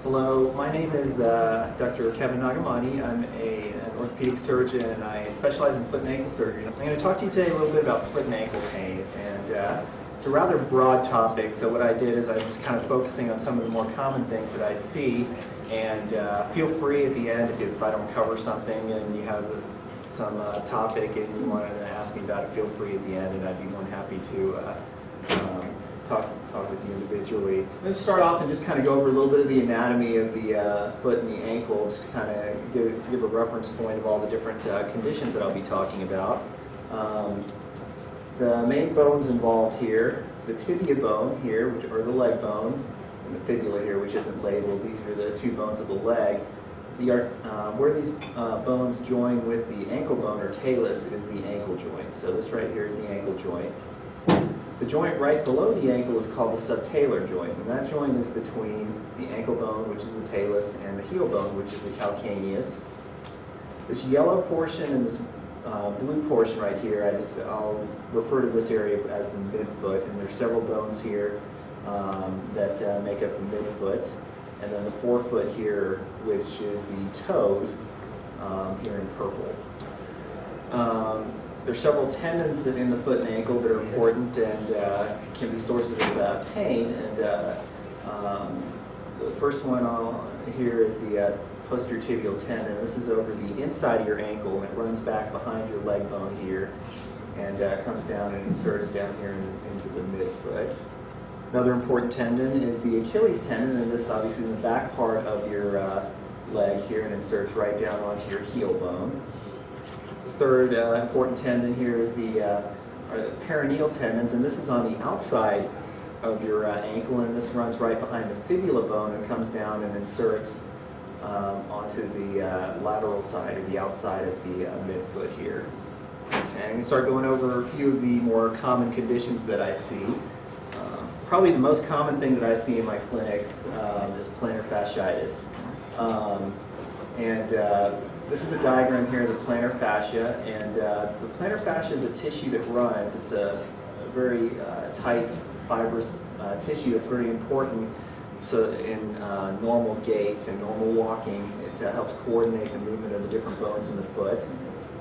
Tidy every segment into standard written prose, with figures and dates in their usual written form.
Hello, my name is Dr. Kevin Nagamani. I'm an orthopedic surgeon and I specialize in foot and ankle surgery. I'm going to talk to you today a little bit about foot and ankle pain. And it's a rather broad topic, so what I did is I was kind of focusing on some of the more common things that I see. And feel free at the end if I don't cover something and you have some topic and you want to ask me about it, feel free at the end and I'd be more than happy to talk with you individually. I'm going to start off and just kind of go over a little bit of the anatomy of the foot and the ankle, just kind of give a reference point of all the different conditions that I'll be talking about. The main bones involved here, the tibia bone here, or the leg bone, and the fibula here, which isn't labeled. These are the two bones of the leg. Where these bones join with the ankle bone or talus is the ankle joint. So this right here is the ankle joint. The joint right below the ankle is called the subtalar joint, and that joint is between the ankle bone, which is the talus, and the heel bone, which is the calcaneus. This yellow portion and this blue portion right here, I'll refer to this area as the midfoot, and there's several bones here that make up the midfoot, and then the forefoot here, which is the toes, here in purple. There's several tendons that in the foot and ankle that are important and can be sources of pain. And the first one here is the posterior tibial tendon. This is over the inside of your ankle and it runs back behind your leg bone here and comes down and inserts down here into the midfoot. Another important tendon is the Achilles tendon, and this obviously is the back part of your leg here and inserts right down onto your heel bone. Third important tendon here is the peroneal tendons, and this is on the outside of your ankle, and this runs right behind the fibula bone and comes down and inserts onto the lateral side or the outside of the midfoot here. Okay, I'm going to start going over a few of the more common conditions that I see. Probably the most common thing that I see in my clinics is plantar fasciitis. This is a diagram here of the plantar fascia, and the plantar fascia is a tissue that runs. It's a very tight, fibrous tissue that's very important. So in normal gait and normal walking, it helps coordinate the movement of the different bones in the foot.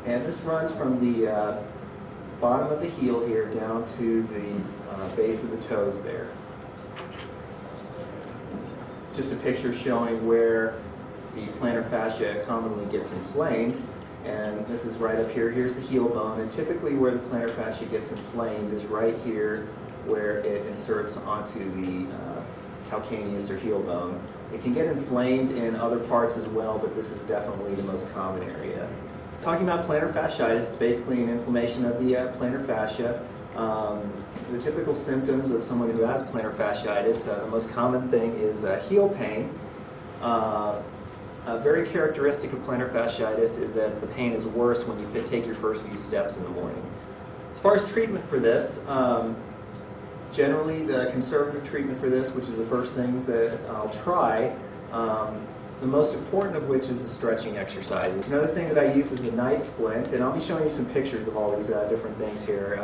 And this runs from the bottom of the heel here down to the base of the toes there. It's just a picture showing where the plantar fascia commonly gets inflamed, and this is right up here. Here's the heel bone, and typically where the plantar fascia gets inflamed is right here where it inserts onto the calcaneus or heel bone. It can get inflamed in other parts as well, but this is definitely the most common area. Talking about plantar fasciitis, it's basically an inflammation of the plantar fascia. The typical symptoms of someone who has plantar fasciitis, the most common thing is heel pain. Very characteristic of plantar fasciitis is that the pain is worse when you take your first few steps in the morning. As far as treatment for this, generally the conservative treatment for this, which is the first things that I'll try, the most important of which is the stretching exercises. Another thing that I use is a night splint, and I'll be showing you some pictures of all these different things here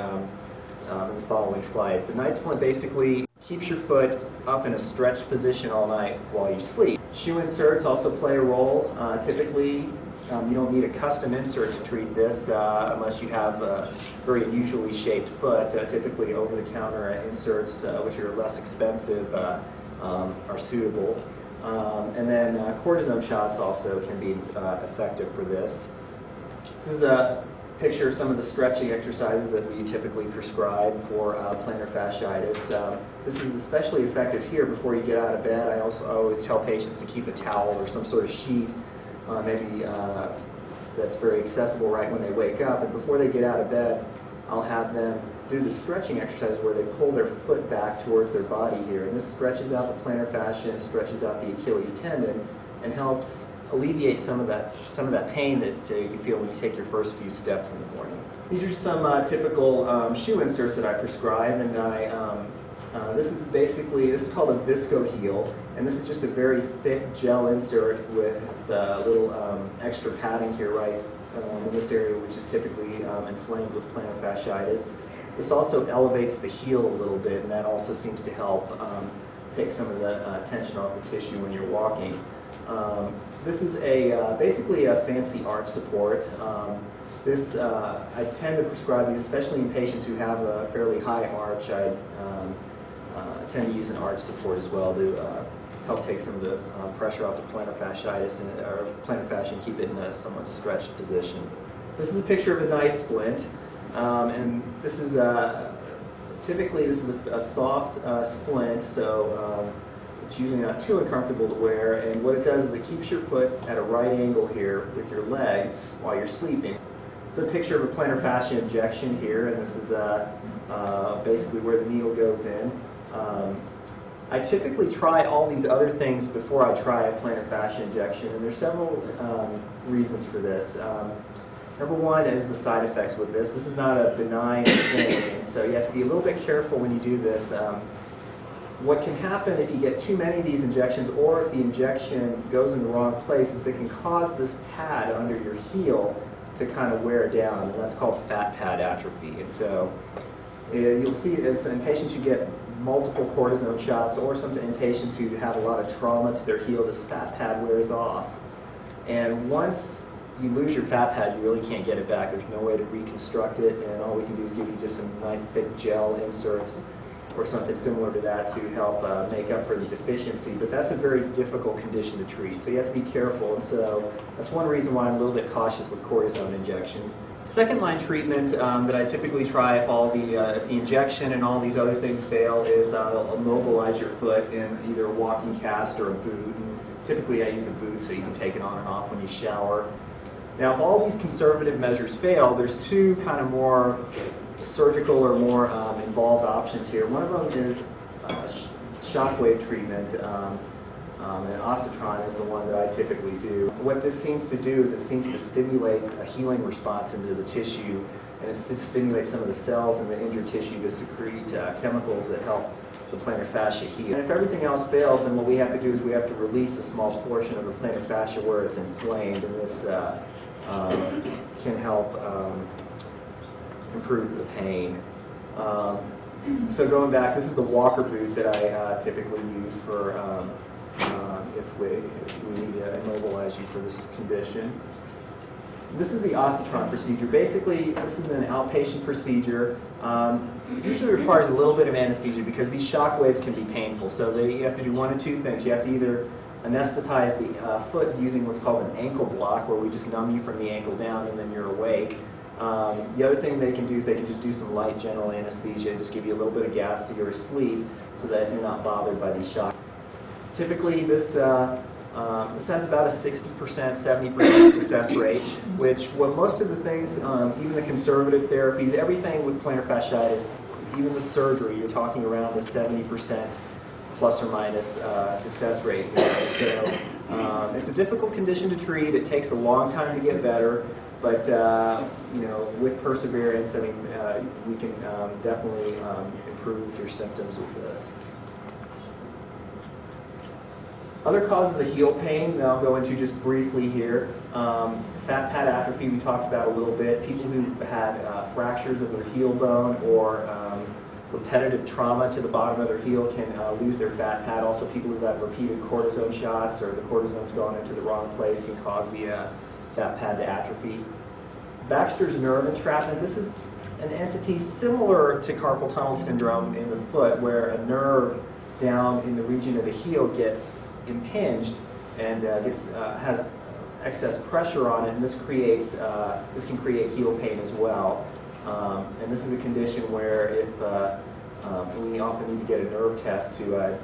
in the following slides. A night splint basically keeps your foot up in a stretched position all night while you sleep. Shoe inserts also play a role. Typically, you don't need a custom insert to treat this unless you have a very unusually shaped foot. Typically, over-the-counter inserts, which are less expensive, are suitable. And then cortisone shots also can be effective for this. This is a picture of some of the stretching exercises that we typically prescribe for plantar fasciitis. This is especially effective here before you get out of bed. I always tell patients to keep a towel or some sort of sheet, maybe that's very accessible right when they wake up. And before they get out of bed, I'll have them do the stretching exercise where they pull their foot back towards their body here. And this stretches out the plantar fascia and stretches out the Achilles tendon and helps alleviate some of that pain that you feel when you take your first few steps in the morning. These are some typical shoe inserts that I prescribe, and this is called a visco heel, and this is just a very thick gel insert with a little extra padding here right in this area, which is typically inflamed with plantar fasciitis. This also elevates the heel a little bit, and that also seems to help take some of the tension off the tissue when you're walking. This is basically a fancy arch support. I tend to prescribe these, especially in patients who have a fairly high arch. I tend to use an arch support as well to help take some of the pressure off the plantar fasciitis or plantar fascia and keep it in a somewhat stretched position. This is a picture of a knife splint, and this is typically a soft splint, so it's usually not too uncomfortable to wear. And what it does is it keeps your foot at a right angle here with your leg while you're sleeping. It's a picture of a plantar fascia injection here, and this is basically where the needle goes in. I typically try all these other things before I try a plantar fascia injection, and there's several reasons for this. Number one is the side effects with this. This is not a benign thing, and so you have to be a little bit careful when you do this. What can happen if you get too many of these injections, or if the injection goes in the wrong place, is it can cause this pad under your heel to kind of wear down, and that's called fat pad atrophy. And so you'll see it's in patients who get multiple cortisone shots, or in patients who have a lot of trauma to their heel, this fat pad wears off. And once you lose your fat pad, you really can't get it back. There's no way to reconstruct it, and all we can do is give you just some nice thick gel inserts or something similar to that to help make up for the deficiency. But that's a very difficult condition to treat, so you have to be careful. And so that's one reason why I'm a little bit cautious with cortisone injections. Second line treatment that I typically try if the injection and all these other things fail is I'll immobilize your foot in either a walking cast or a boot. And typically I use a boot so you can take it on and off when you shower. Now, if all these conservative measures fail, there's two kind of more surgical or more involved options here. One of them is shockwave treatment, and Ossatron is the one that I typically do. What this seems to do is it seems to stimulate a healing response into the tissue, and it stimulates some of the cells in the injured tissue to secrete chemicals that help the plantar fascia heal. And if everything else fails, then what we have to do is we have to release a small portion of the plantar fascia where it's inflamed, and this can help improve the pain. So going back, this is the walker boot that I typically use for if we need to immobilize you for this condition. This is the Ossatron procedure. Basically, this is an outpatient procedure. It usually requires a little bit of anesthesia because these shock waves can be painful. So you have to do one of two things. You have to either anesthetize the foot using what's called an ankle block, where we just numb you from the ankle down and then you're awake. The other thing they can do is they can just do some light general anesthesia and just give you a little bit of gas so you're asleep so that you're not bothered by these shocks. Typically, this has about a 60%, 70% success rate, which most of the things, even the conservative therapies, everything with plantar fasciitis, even the surgery, you're talking around the 70% plus or minus success rate here. So it's a difficult condition to treat. It takes a long time to get better, but with perseverance, I mean, we can definitely improve your symptoms with this. Other causes of heel pain that I'll go into just briefly here. Fat pad atrophy we talked about a little bit. People who had fractures of their heel bone or repetitive trauma to the bottom of their heel can lose their fat pad. Also, people who have repeated cortisone shots or the cortisone's gone into the wrong place can cause the fat pad to atrophy. Baxter's nerve entrapment. This is an entity similar to carpal tunnel syndrome in the foot, where a nerve down in the region of the heel gets impinged and has excess pressure on it, and this can create heel pain as well. And this is a condition where if we often need to get a nerve test to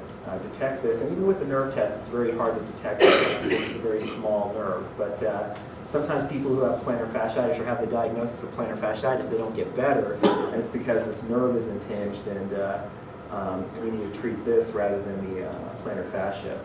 detect this, and even with the nerve test, it's very hard to detect it because it's a very small nerve. But sometimes people who have plantar fasciitis or have the diagnosis of plantar fasciitis, they don't get better, and it's because this nerve is impinged, and we need to treat this rather than the plantar fascia.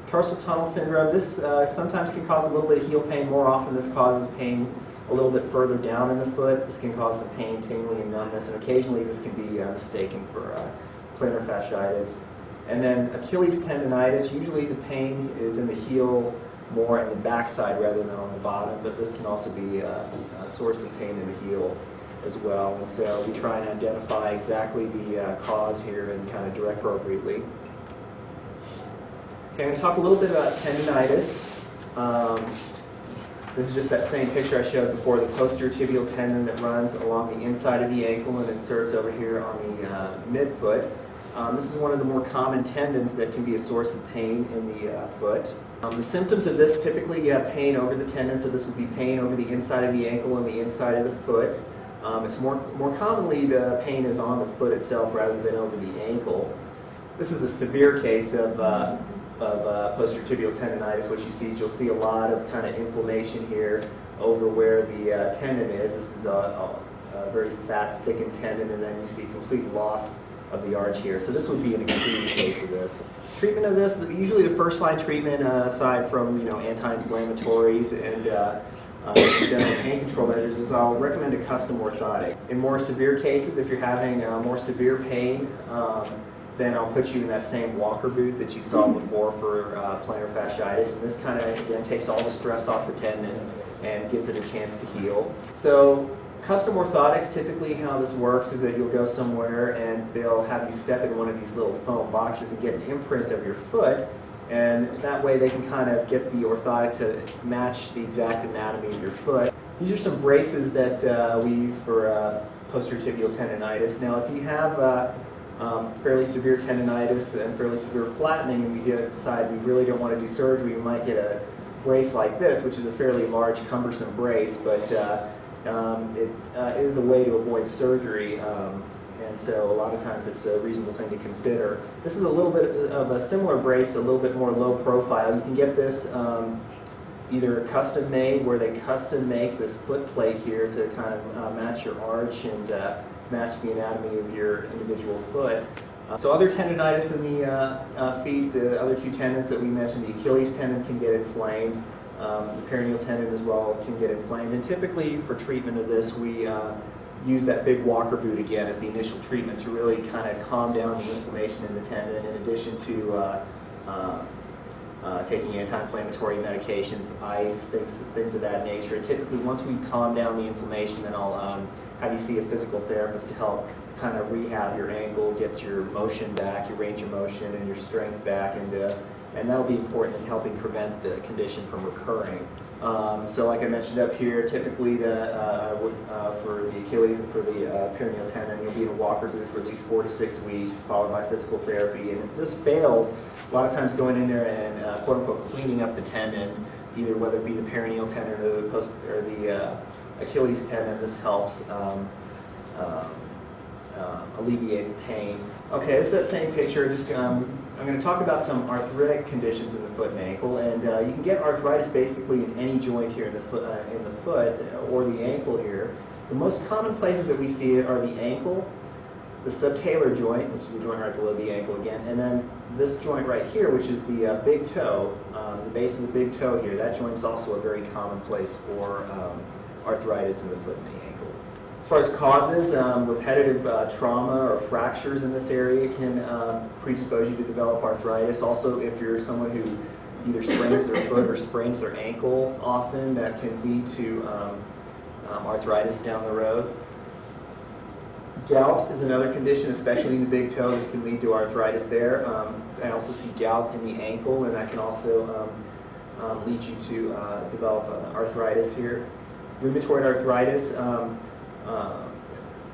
Tarsal tunnel syndrome, this sometimes can cause a little bit of heel pain. More often this causes pain a little bit further down in the foot. This can cause some pain, tingling, and numbness, and occasionally this can be mistaken for plantar fasciitis. And then Achilles tendonitis, usually the pain is in the heel more in the backside rather than on the bottom, but this can also be a source of pain in the heel as well. And so we try and identify exactly the cause here and kind of direct appropriately. Okay, I'm going to talk a little bit about tendonitis. This is just that same picture I showed before, the posterior tibial tendon that runs along the inside of the ankle and inserts over here on the midfoot. This is one of the more common tendons that can be a source of pain in the foot. The symptoms of this, typically you have pain over the tendon, so this would be pain over the inside of the ankle and the inside of the foot. It's more commonly the pain is on the foot itself rather than over the ankle. This is a severe case of posterior tibial tendonitis. What you see is you'll see a lot of kind of inflammation here over where the tendon is. This is a very fat, thickened tendon, and then you see complete loss of the arch here. So this would be an extreme case of this. Treatment of this, usually the first line treatment, aside from anti-inflammatories and general pain control measures, is I'll recommend a custom orthotic. In more severe cases, if you're having more severe pain, then I'll put you in that same walker boot that you saw before for plantar fasciitis, and this kind of, again, takes all the stress off the tendon and gives it a chance to heal. So custom orthotics, typically how this works is that you'll go somewhere and they'll have you step in one of these little foam boxes and get an imprint of your foot, and that way they can kind of get the orthotic to match the exact anatomy of your foot. These are some braces that we use for posterior tibial tendonitis. Now if you have fairly severe tendonitis and fairly severe flattening, and we decide we really don't want to do surgery, we might get a brace like this, which is a fairly large, cumbersome brace, but it is a way to avoid surgery, and so a lot of times it's a reasonable thing to consider. This is a little bit of a similar brace, a little bit more low profile. You can get this either custom made, where they custom make this foot plate here to kind of match your arch and match the anatomy of your individual foot. So other tendonitis in the feet, the other two tendons that we mentioned, the Achilles tendon can get inflamed, the peroneal tendon as well can get inflamed, and typically for treatment of this we use that big walker boot again as the initial treatment to really kind of calm down the inflammation in the tendon, in addition to taking anti-inflammatory medications, ice, things of that nature. And typically once we calm down the inflammation, then I'll have you see a physical therapist to help kind of rehab your ankle, get your motion back, your range of motion and your strength back, and that'll be important in helping prevent the condition from recurring. So like I mentioned up here, typically for the Achilles and for the peroneal tendon, you'll be in a walker boot for at least 4 to 6 weeks, followed by physical therapy. And if this fails, a lot of times going in there and quote-unquote cleaning up the tendon, either whether it be the peroneal tendon or the Achilles tendon, this helps alleviate the pain. Okay, this is that same picture. I'm going to talk about some arthritic conditions in the foot and ankle, and you can get arthritis basically in any joint here in the foot or the ankle here. The most common places that we see it are the ankle, the subtalar joint, which is the joint right below the ankle again, and then this joint right here, which is the big toe, the base of the big toe here. That joint is also a very common place for arthritis in the foot and the ankle. As far as causes, repetitive trauma or fractures in this area can predispose you to develop arthritis. Also, if you're someone who either sprains their foot or sprains their ankle often, that can lead to arthritis down the road. Gout is another condition, especially in the big toe. This can lead to arthritis there. I also see gout in the ankle, and that can also lead you to develop arthritis here. Rheumatoid arthritis.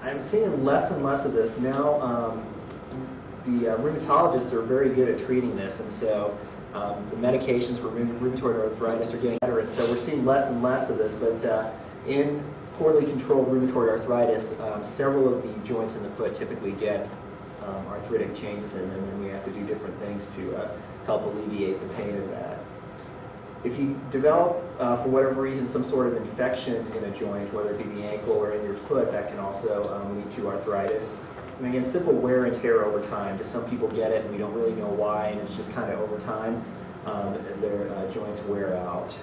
I'm seeing less and less of this now. The rheumatologists are very good at treating this, and so the medications for rheumatoid arthritis are getting better, and so we're seeing less and less of this. But in poorly controlled rheumatoid arthritis, several of the joints in the foot typically get arthritic changes in them, and we have to do different things to help alleviate the pain of that. If you develop, for whatever reason, some sort of infection in a joint, whether it be the ankle or in your foot, that can also lead to arthritis. And again, simple wear and tear over time. Just some people get it and we don't really know why, and it's just kind of over time their joints wear out.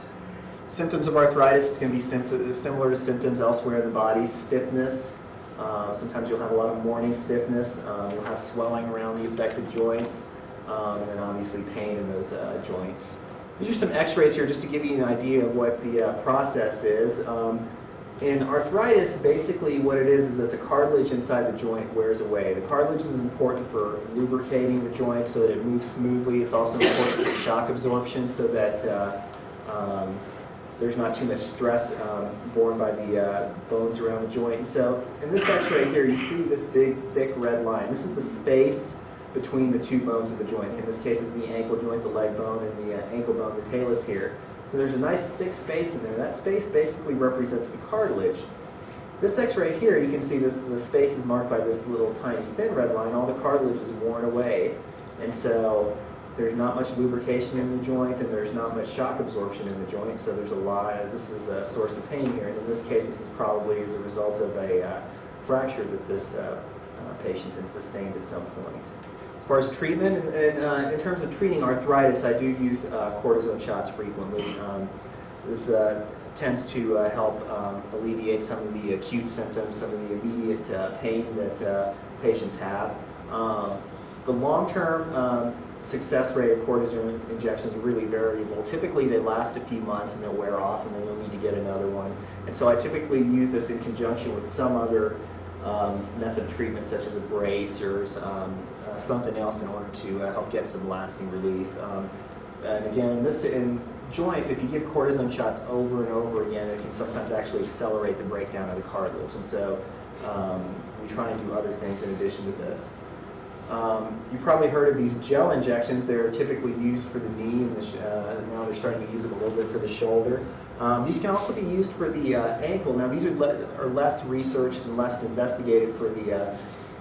Symptoms of arthritis, it's going to be similar to symptoms elsewhere in the body. Stiffness. Sometimes you'll have a lot of morning stiffness. You'll have swelling around the affected joints, and then obviously pain in those joints. These are some x-rays here just to give you an idea of what the process is. In arthritis, basically what it is that the cartilage inside the joint wears away. The cartilage is important for lubricating the joint so that it moves smoothly. It's also important for shock absorption so that there's not too much stress borne by the bones around the joint. And so in this x-ray here, you see this big, thick red line. This is the space between the two bones of the joint. In this case, it's the ankle joint, the leg bone, and the ankle bone, the talus here. So there's a nice thick space in there. That space basically represents the cartilage. This x-ray here, you can see this, the space is marked by this little tiny thin red line. All the cartilage is worn away. And so there's not much lubrication in the joint, and there's not much shock absorption in the joint. So there's a lot, this is a source of pain here. And in this case, this is probably as a result of a fracture that this patient had sustained at some point. As far as treatment, in terms of treating arthritis, I do use cortisone shots frequently. This tends to help alleviate some of the acute symptoms, some of the immediate pain that patients have. The long-term success rate of cortisone injections is really variable. Typically, they last a few months and they'll wear off, and then you'll need to get another one. And so I typically use this in conjunction with some other method of treatment, such as a brace or something else in order to help get some lasting relief. And again, in joints, if you give cortisone shots over and over again, it can sometimes actually accelerate the breakdown of the cartilage. And so we try and do other things in addition to this. You've probably heard of these gel injections. They're typically used for the knee, and now they're starting to use them a little bit for the shoulder. These can also be used for the ankle. Now, these are less researched and less investigated for the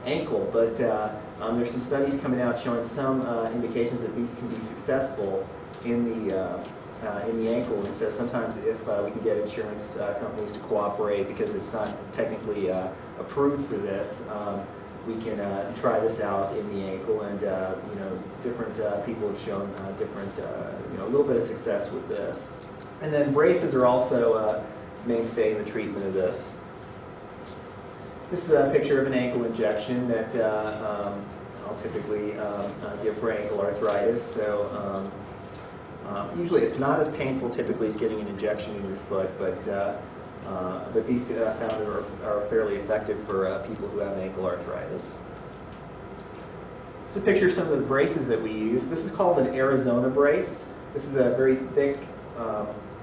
ankle, but there's some studies coming out showing some indications that these can be successful in the ankle. And so sometimes if we can get insurance companies to cooperate, because it's not technically approved for this, we can try this out in the ankle, and different people have shown a little bit of success with this. And then braces are also a mainstay in the treatment of this. This is a picture of an ankle injection that I'll typically give for ankle arthritis. So usually it's not as painful typically as getting an injection in your foot, but these found are fairly effective for people who have ankle arthritis. Here's a picture of some of the braces that we use. This is called an Arizona brace. This is a very thick,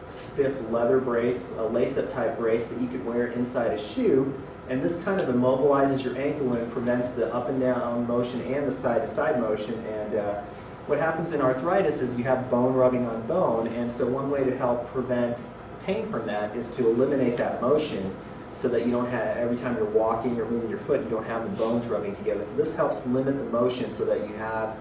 stiff leather brace, a lace-up type brace that you could wear inside a shoe. And this kind of immobilizes your ankle and prevents the up and down motion and the side-to-side motion. And what happens in arthritis is you have bone rubbing on bone, and so one way to help prevent pain from that is to eliminate that motion, so that you don't have, every time you're walking or moving your foot, you don't have the bones rubbing together. So this helps limit the motion so that you have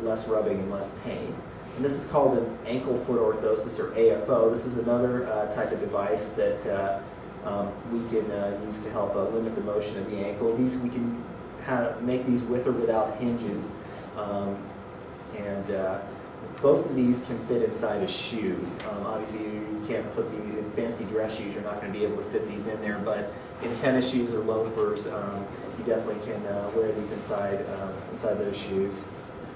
less rubbing and less pain. And this is called an ankle foot orthosis, or AFO. This is another type of device that we can use to help limit the motion of the ankle. These we can make these with or without hinges, and both of these can fit inside a shoe. Obviously, you can't put the in fancy dress shoes. You're not going to be able to fit these in there, but in tennis shoes or loafers, you definitely can wear these inside those shoes.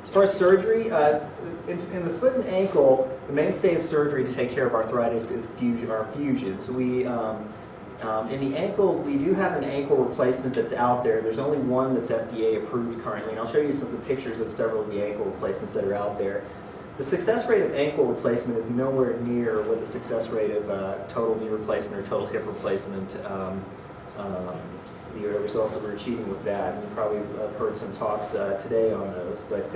As far as surgery, in the foot and ankle, the mainstay of surgery to take care of arthritis is fusions. In the ankle, we do have an ankle replacement that's out there. There's only one that's FDA approved currently, and I'll show you some of the pictures of several of the ankle replacements that are out there. The success rate of ankle replacement is nowhere near what the success rate of total knee replacement or total hip replacement, the results that we're achieving with that. And you probably have heard some talks today on those. But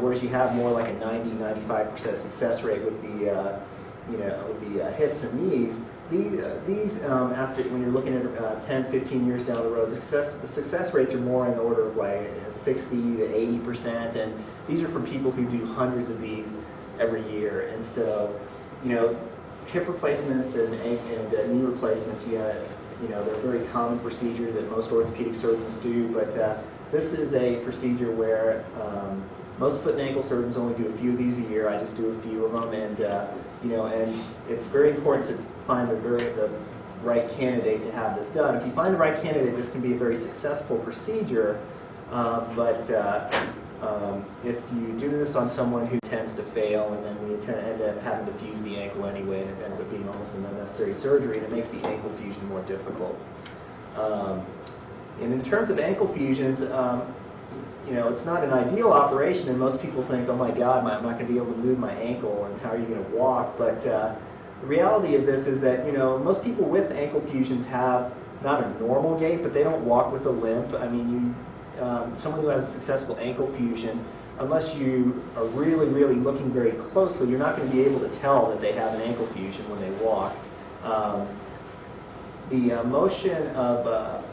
whereas you have more like a 90–95% success rate with the hips and knees, these after when you're looking at 10–15 years down the road, the success rates are more in the order of like 60–80%, and these are for people who do hundreds of these every year. And so, hip replacements and knee replacements, they're a very common procedure that most orthopedic surgeons do, but this is a procedure where most foot and ankle surgeons only do a few of these a year. I just do a few of them, and and it's very important to find the right candidate to have this done. If you find the right candidate, this can be a very successful procedure, but If you do this on someone who tends to fail, and then we end up having to fuse the ankle anyway, and it ends up being almost an unnecessary surgery, and it makes the ankle fusion more difficult. And in terms of ankle fusions, you know, it's not an ideal operation, and most people think, oh my God, I'm not going to be able to move my ankle, and how are you going to walk? But the reality of this is that, you know, most people with ankle fusions have not a normal gait, but they don't walk with a limp. I mean, someone who has a successful ankle fusion, unless you are really, really looking very closely, you're not going to be able to tell that they have an ankle fusion when they walk. The motion of,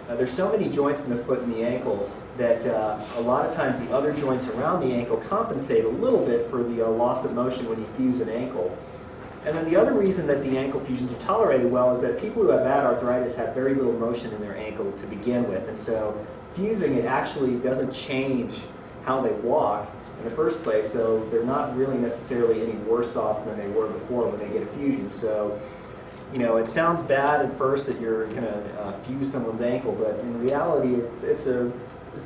there's so many joints in the foot and the ankle that a lot of times the other joints around the ankle compensate a little bit for the loss of motion when you fuse an ankle. And then the other reason that the ankle fusions are tolerated well is that people who have bad arthritis have very little motion in their ankle to begin with. And so fusing it actually doesn't change how they walk in the first place, so they're not really necessarily any worse off than they were before when they get a fusion. So, you know, it sounds bad at first that you're going to fuse someone's ankle, but in reality, it's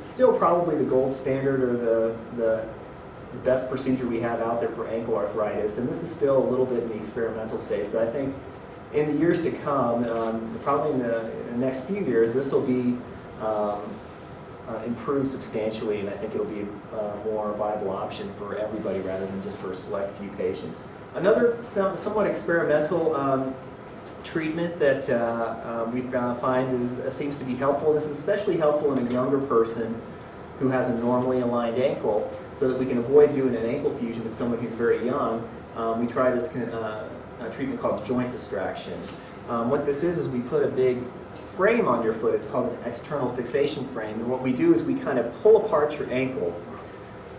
still probably the gold standard, or the best procedure we have out there for ankle arthritis. And this is still a little bit in the experimental stage, but I think in the years to come, probably in the next few years, this will be improved substantially, and I think it'll be a more viable option for everybody rather than just for a select few patients. Another somewhat experimental treatment that we find seems to be helpful. This is especially helpful in a younger person who has a normally aligned ankle, so that we can avoid doing an ankle fusion with someone who's very young. We try this treatment called joint distraction. What this is we put a big frame on your foot. It's called an external fixation frame. And what we do is we kind of pull apart your ankle.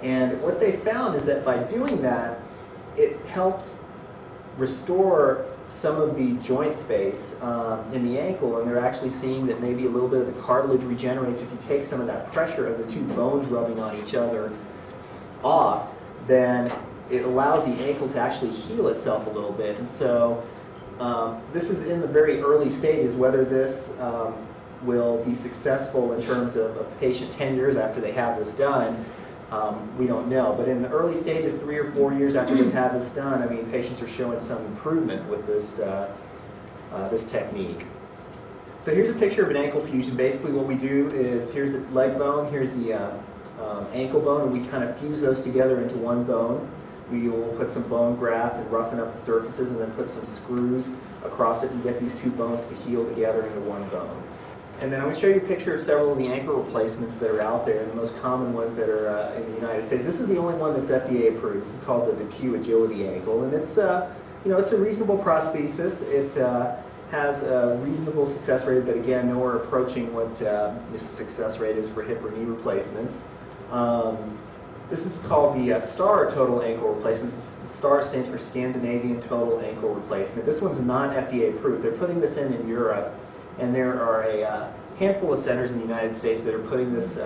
And what they found is that by doing that, it helps restore some of the joint space in the ankle, and they're actually seeing that maybe a little bit of the cartilage regenerates if you take some of that pressure of the two bones rubbing on each other off. Then it allows the ankle to actually heal itself a little bit. And so this is in the very early stages. Whether this will be successful in terms of a patient 10 years after they have this done, we don't know. But in the early stages, 3 or 4 years after they've had this done, I mean, patients are showing some improvement with this, this technique. So here's a picture of an ankle fusion. Basically what we do is, here's the leg bone, here's the ankle bone, and we kind of fuse those together into one bone. We will put some bone graft and roughen up the surfaces, and then put some screws across it and get these two bones to heal together into one bone. And then I'm going to show you a picture of several of the ankle replacements that are out there, the most common ones that are in the United States. This is the only one that's FDA approved. This is called the DePuy Agility ankle, and it's you know, it's a reasonable prosthesis. It has a reasonable success rate, but again, nowhere approaching what the success rate is for hip or knee replacements. This is called the STAR total ankle replacement. The STAR stands for Scandinavian Total Ankle Replacement. This one's not FDA approved. They're putting this in Europe, and there are a handful of centers in the United States that are putting this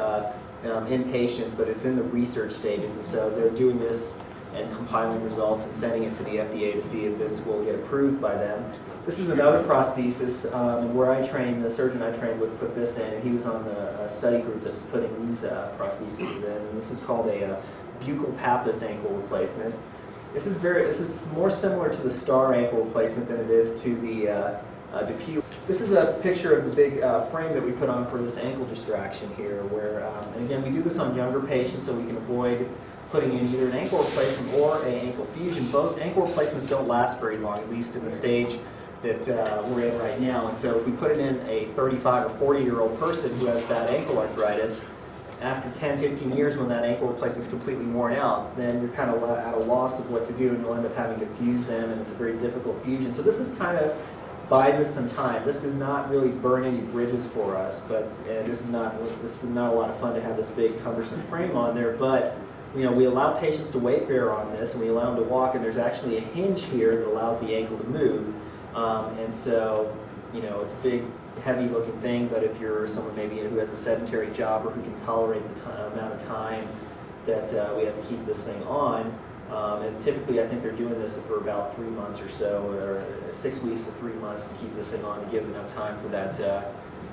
in patients, but it's in the research stages, and so they're doing this and compiling results and sending it to the FDA to see if this will get approved by them. This is another prosthesis, where I trained, the surgeon I trained with put this in, and he was on the study group that was putting these prostheses in, and this is called a buccal pappus ankle replacement. This is more similar to the STAR ankle replacement than it is to the DePuy. This is a picture of the big frame that we put on for this ankle distraction here, where, and again, we do this on younger patients so we can avoid putting in either an ankle replacement or an ankle fusion. Both ankle replacements don't last very long, at least in the stage that we're in right now. And so if we put it in a 35 or 40-year-old person who has bad ankle arthritis, after 10, 15 years when that ankle replacement is completely worn out, then you're kind of at a loss of what to do, and you'll end up having to fuse them, and it's a very difficult fusion. So this is kind of buys us some time. This does not really burn any bridges for us, but this is not a lot of fun to have this big cumbersome frame on there. But you know, we allow patients to weight bear on this, and we allow them to walk, and there's actually a hinge here that allows the ankle to move. And so, you know, it's a big, heavy-looking thing, but if you're someone maybe who has a sedentary job or who can tolerate the amount of time that we have to keep this thing on, and typically I think they're doing this for about 3 months or so, or 6 weeks to 3 months to keep this thing on to give enough time for that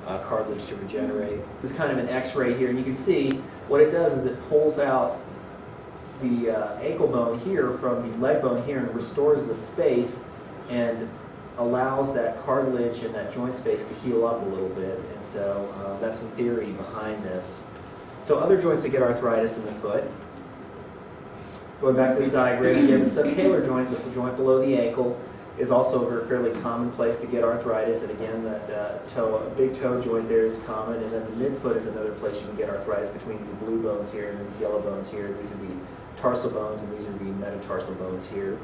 cartilage to regenerate. This is kind of an x-ray here, and you can see what it does is it pulls out the ankle bone here from the leg bone here and restores the space and allows that cartilage and that joint space to heal up a little bit. And so that's the theory behind this. So other joints that get arthritis in the foot. Going back to this diagram, again, the subtalar joint, the joint below the ankle, is also a fairly common place to get arthritis. And again, that big toe joint there is common. And then the midfoot is another place you can get arthritis between these blue bones here and these yellow bones here. These are the tarsal bones, and these are the metatarsal bones here.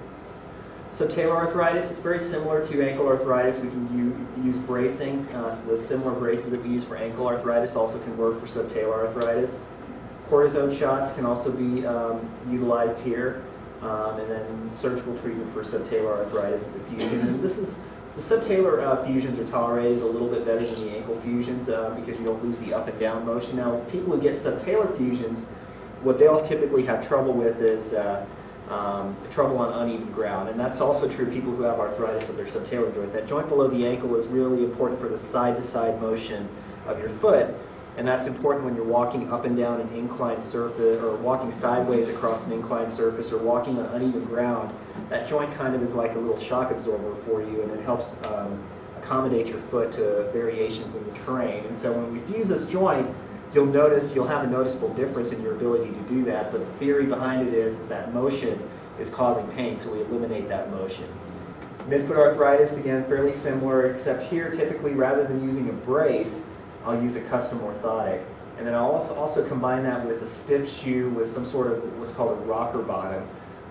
Subtalar arthritis, it's very similar to ankle arthritis. We can use bracing. So the similar braces that we use for ankle arthritis also can work for subtalar arthritis. Cortisone shots can also be utilized here. And then surgical treatment for subtalar arthritis is a fusion. And this is, the subtalar fusions are tolerated a little bit better than the ankle fusions because you don't lose the up and down motion. Now, people who get subtalar fusions, what they all typically have trouble with is trouble on uneven ground. And that's also true of people who have arthritis of their subtalar joint. That joint below the ankle is really important for the side-to-side motion of your foot. And that's important when you're walking up and down an inclined surface, or walking sideways across an inclined surface, or walking on uneven ground. That joint kind of is like a little shock absorber for you, and it helps accommodate your foot to variations in the terrain. And so when we fuse this joint, you'll have a noticeable difference in your ability to do that. But the theory behind it is that motion is causing pain, so we eliminate that motion. Midfoot arthritis, again, fairly similar, except here, typically, rather than using a brace, I'll use a custom orthotic. And then I'll also combine that with a stiff shoe with some sort of what's called a rocker bottom.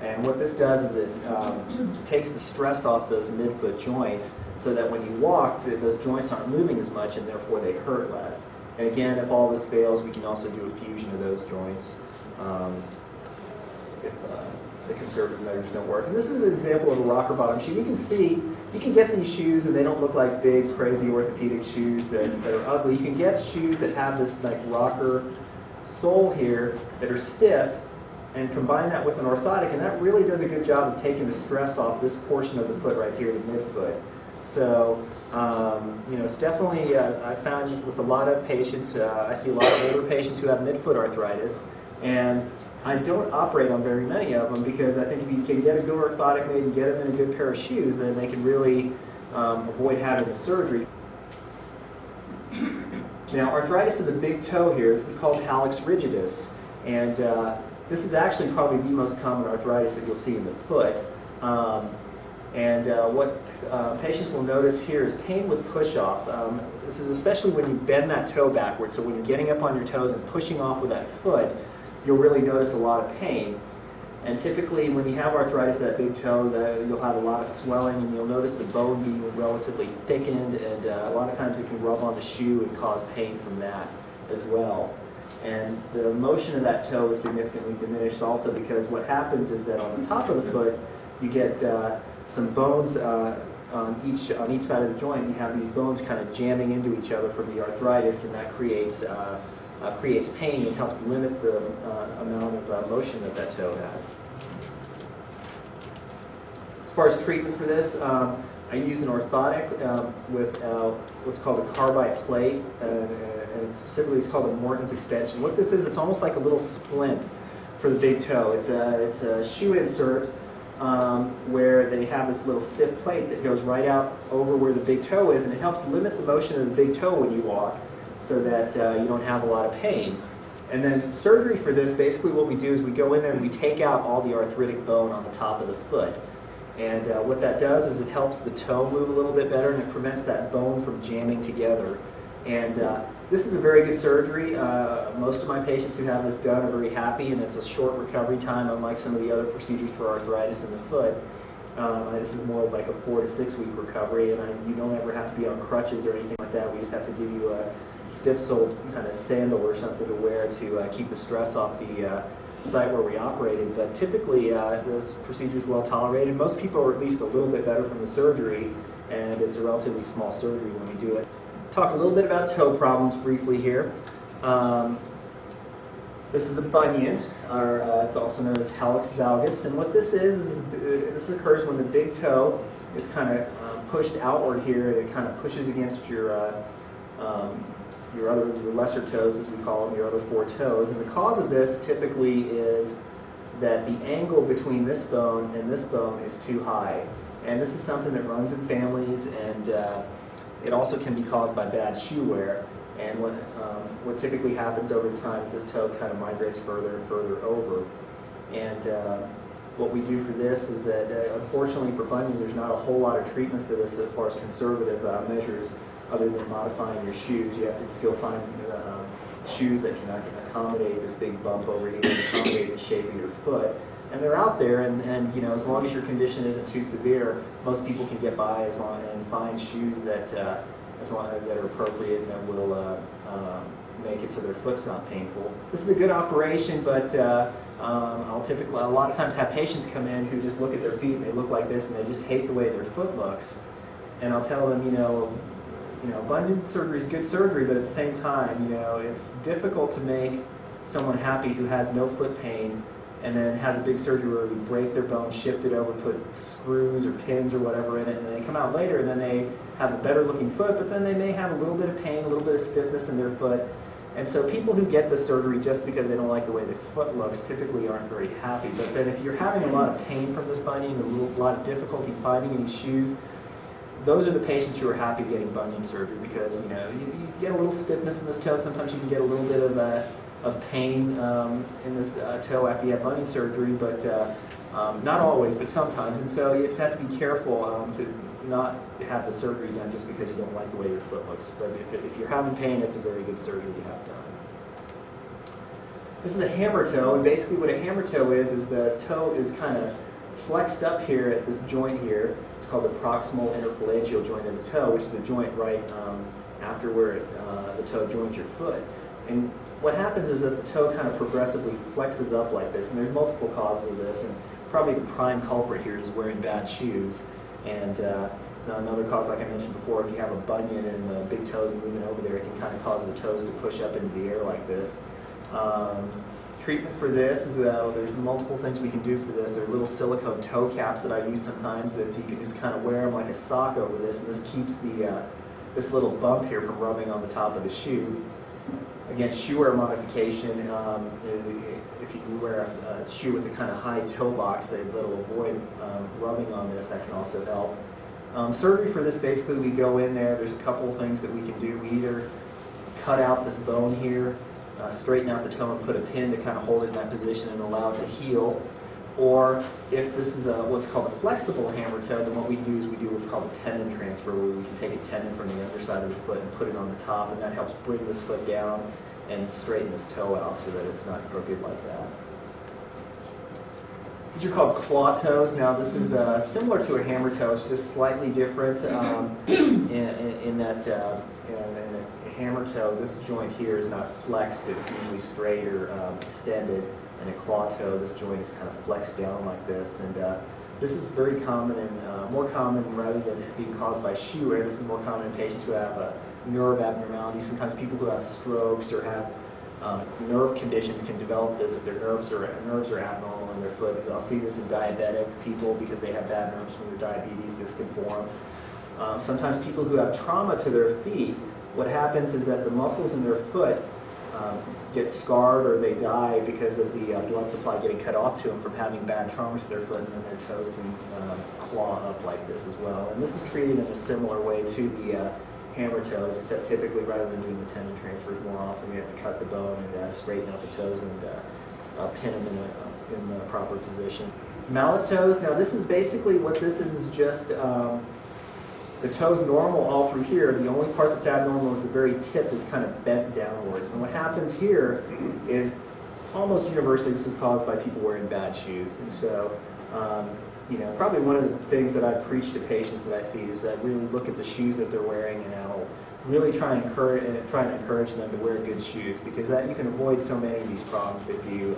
And what this does is it takes the stress off those midfoot joints so that when you walk, those joints aren't moving as much and therefore they hurt less. And again, if all this fails, we can also do a fusion of those joints if the conservative measures don't work. And this is an example of a rocker bottom shoe. You can see, you can get these shoes and they don't look like big, crazy orthopedic shoes that are ugly. You can get shoes that have this like rocker sole here that are stiff and combine that with an orthotic, and that really does a good job of taking the stress off this portion of the foot right here, the midfoot. So, it's definitely, I found with a lot of patients, I see a lot of older patients who have midfoot arthritis, and I don't operate on very many of them because I think if you can get a good orthotic made and get them in a good pair of shoes, then they can really avoid having the surgery. Now, arthritis of the big toe here, this is called Hallux rigidus, and this is actually probably the most common arthritis that you'll see in the foot. What patients will notice here is pain with push-off. This is especially when you bend that toe backwards, so when you're getting up on your toes and pushing off with that foot, you'll really notice a lot of pain. And typically when you have arthritis of that big toe, you'll have a lot of swelling, and you'll notice the bone being relatively thickened, and a lot of times it can rub on the shoe and cause pain from that as well. And the motion of that toe is significantly diminished also because what happens is that on the top of the foot, you get some bones on each side of the joint. You have these bones kind of jamming into each other from the arthritis, and that creates pain and helps limit the amount of motion that that toe has. As far as treatment for this, I use an orthotic with what's called a carbide plate, and specifically it's called a Morton's extension. What this is, it's almost like a little splint for the big toe. It's a shoe insert where they have this little stiff plate that goes right out over where the big toe is, and it helps limit the motion of the big toe when you walk so that you don't have a lot of pain. And then surgery for this, basically what we do is we go in there and we take out all the arthritic bone on the top of the foot. And what that does is it helps the toe move a little bit better, and it prevents that bone from jamming together. And this is a very good surgery. Most of my patients who have this done are very happy, and it's a short recovery time, unlike some of the other procedures for arthritis in the foot. This is more like a 4 to 6 week recovery, and you don't ever have to be on crutches or anything like that. We just have to give you a stiff-soled kind of sandal or something to wear to keep the stress off the site where we operated. But typically, this procedure is well tolerated. Most people are at least a little bit better from the surgery, and it's a relatively small surgery when we do it. Talk a little bit about toe problems briefly here. This is a bunion, or it's also known as Hallux valgus. And what this is this occurs when the big toe is kind of pushed outward here. It kind of pushes against your your lesser toes, as we call them, your other 4 toes. And the cause of this typically is that the angle between this bone and this bone is too high. And this is something that runs in families, and it also can be caused by bad shoe wear. And what typically happens over time is this toe kind of migrates further and further over. And what we do for this is that, unfortunately for bunions, there's not a whole lot of treatment for this as far as conservative measures, other than modifying your shoes. You have to just go find shoes that can accommodate this big bump over here, accommodate the shape of your foot. And they're out there, and you know, as long as your condition isn't too severe, most people can get by and find shoes that that are appropriate and that will make it so their foot's not painful. This is a good operation, but I'll typically, a lot of times, have patients come in who just look at their feet and they look like this, and they just hate the way their foot looks. And I'll tell them, you know, bunion surgery is good surgery, but at the same time, you know, it's difficult to make someone happy who has no foot pain and then has a big surgery where we break their bone, shift it over, put screws or pins or whatever in it, and then they come out later and then they have a better looking foot, but then they may have a little bit of pain, a little bit of stiffness in their foot. And so people who get this surgery just because they don't like the way their foot looks typically aren't very happy. But then if you're having a lot of pain from this bunion, a lot of difficulty finding any shoes, those are the patients who are happy getting bunion surgery, because you know you get a little stiffness in this toe. Sometimes you can get a little bit of pain in this toe after you have bunion surgery, but not always, but sometimes. And so you just have to be careful to not have the surgery done just because you don't like the way your foot looks. But if you're having pain, it's a very good surgery to have done. This is a hammer toe, and basically what a hammer toe is the toe is kind of flexed up here at this joint here. It's called the proximal interphalangeal joint of the toe, which is the joint right after where the toe joins your foot. And what happens is that the toe kind of progressively flexes up like this, and there's multiple causes of this, and probably the prime culprit here is wearing bad shoes. And another cause, like I mentioned before, if you have a bunion and the big toes moving over there, it can kind of cause the toes to push up into the air like this. Treatment for this is, there's multiple things we can do for this. There are little silicone toe caps that I use sometimes that you can just kind of wear them like a sock over this, and this keeps this little bump here from rubbing on the top of the shoe. Again, shoe wear modification, if you wear a shoe with a kind of high toe box that'll avoid rubbing on this, that can also help. Surgery for this, basically we go in there, there's a couple of things that we can do. We either cut out this bone here, straighten out the toe and put a pin to kind of hold it in that position and allow it to heal. Or if this is what's called a flexible hammer toe, then what we do is we do what's called a tendon transfer, where we can take a tendon from the underside of the foot and put it on the top, and that helps bring this foot down and straighten this toe out so that it's not crooked like that. These are called claw toes. Now this is similar to a hammer toe, it's just slightly different in that in a hammer toe, this joint here is not flexed, it's usually straight or extended. In a claw toe, this joint is kind of flexed down like this, and this is very common and more common rather than it being caused by shoe wear. This is more common in patients who have nerve abnormalities. Sometimes people who have strokes or have nerve conditions can develop this if their nerves are abnormal in their foot. I'll see this in diabetic people because they have bad nerves from their diabetes. This can form. Sometimes people who have trauma to their feet, what happens is that the muscles in their foot get scarred or they die because of the blood supply getting cut off to them from having bad trauma to their foot, and then their toes can claw up like this as well. And this is treated in a similar way to the hammer toes, except typically rather than doing the tendon transfers more often, we have to cut the bone and straighten out the toes and pin them in the proper position. Mallet toes, now this is basically what this is just the toe's normal all through here. The only part that's abnormal is the very tip is kind of bent downwards. And what happens here is almost universally this is caused by people wearing bad shoes. And so, you know, probably one of the things that I preach to patients that I see is that really look at the shoes that they're wearing, and I'll really try and encourage them to wear good shoes, because that you can avoid so many of these problems if you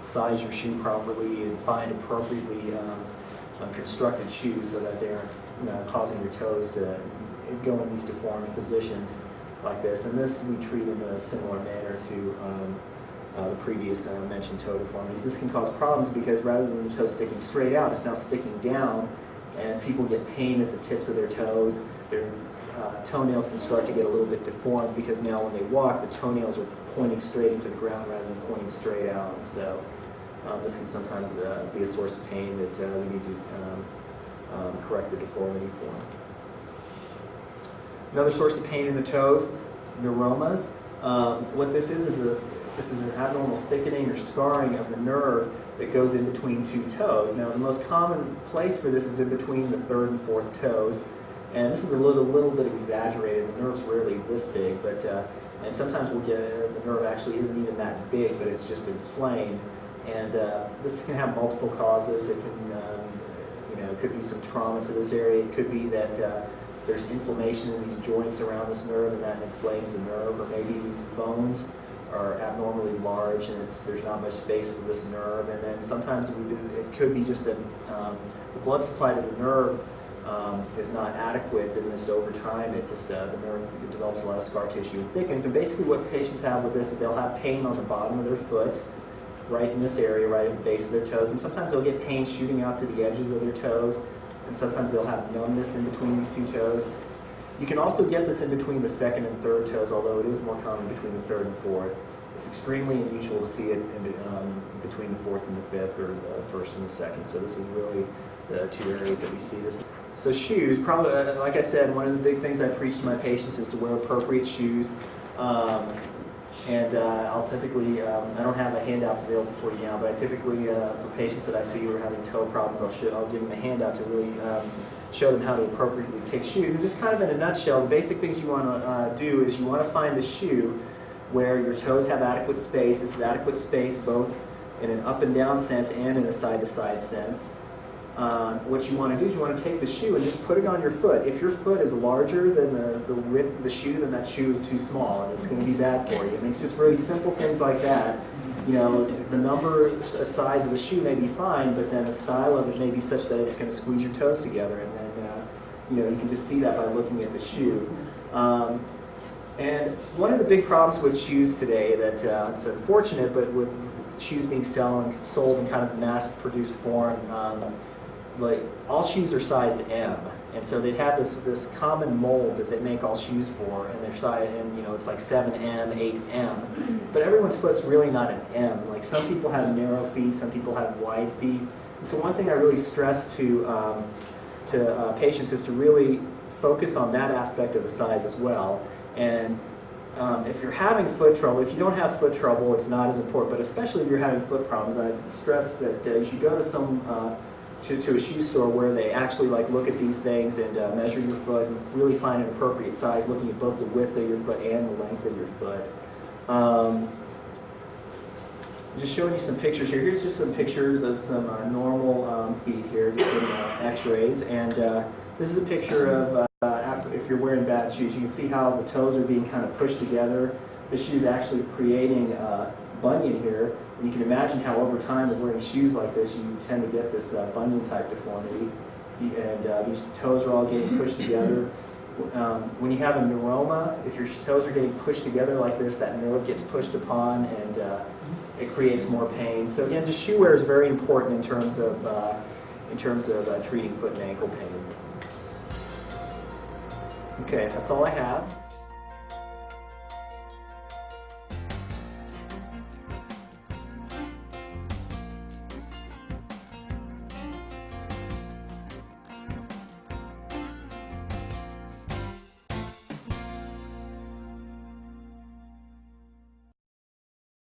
size your shoe properly and find appropriately constructed shoes so that they're causing your toes to go in these deformed positions like this. And this we treat in a similar manner to the previous mentioned toe deformities. This can cause problems because rather than the toe sticking straight out, it's now sticking down, and people get pain at the tips of their toes. They're toenails can start to get a little bit deformed because now when they walk, the toenails are pointing straight into the ground rather than pointing straight out. So this can sometimes be a source of pain that we need to correct the deformity for. Another source of pain in the toes, neuromas. What this is an abnormal thickening or scarring of the nerve that goes in between two toes. Now, the most common place for this is in between the third and fourth toes, and this is a little bit exaggerated. The nerve's rarely this big, but and sometimes we'll get the nerve actually isn't even that big, but it's just inflamed. And this can have multiple causes. It can, it could be some trauma to this area. It could be that there's inflammation in these joints around this nerve, and that inflames the nerve, or maybe these bones are abnormally large and there's not much space for this nerve. And then sometimes it could be just the blood supply to the nerve is not adequate, and just over time the nerve develops a lot of scar tissue and thickens. And basically what patients have with this is they'll have pain on the bottom of their foot, right in this area, right at the base of their toes, and sometimes they'll get pain shooting out to the edges of their toes, and sometimes they'll have numbness in between these two toes. You can also get this in between the second and third toes, although it is more common between the third and fourth. It's extremely unusual to see it between the fourth and the fifth, or the first and the second. So this is really the two areas that we see this. So shoes, probably, like I said, one of the big things I preach to my patients is to wear appropriate shoes. I'll typically, I don't have a handout available for you now, but I typically, for patients that I see who are having toe problems, I'll give them a handout to really show them how to appropriately pick shoes. And just kind of in a nutshell, the basic things you want to do is you want to find a shoe where your toes have adequate space. This is adequate space both in an up and down sense and in a side-to-side sense. What you want to do is you want to take the shoe and just put it on your foot. If your foot is larger than the width of the shoe, then that shoe is too small and it's going to be bad for you. And it's just really simple things like that. You know, the number, size of the shoe may be fine, but then the style of it may be such that it's going to squeeze your toes together. And then, you can just see that by looking at the shoe. And one of the big problems with shoes today that it's unfortunate, but with shoes being sold in kind of mass-produced form, like all shoes are sized M, and so they have this common mold that they make all shoes for, and they're sized, and it's like 7M, 8M, but everyone's foot's really not an M. Like some people have narrow feet, some people have wide feet. And so one thing I really stress to patients is to really focus on that aspect of the size as well. And if you're having foot trouble, if you don't have foot trouble, it's not as important, but especially if you're having foot problems, I stress that you should go to to a shoe store where they actually look at these things and measure your foot and really find an appropriate size, looking at both the width of your foot and the length of your foot. Just showing you some pictures here. Here's just some pictures of some normal feet here, just some x-rays. And this is a picture of if you're wearing bad shoes. You can see how the toes are being kind of pushed together. The shoe's actually creating a bunion here. And you can imagine how over time of wearing shoes like this, you tend to get this bunion type deformity. And these toes are all getting pushed together. When you have a neuroma, if your toes are getting pushed together like this, that nerve gets pushed upon and it creates more pain. So again, just shoe wear is very important in terms of treating foot and ankle pain. Okay, that's all I have.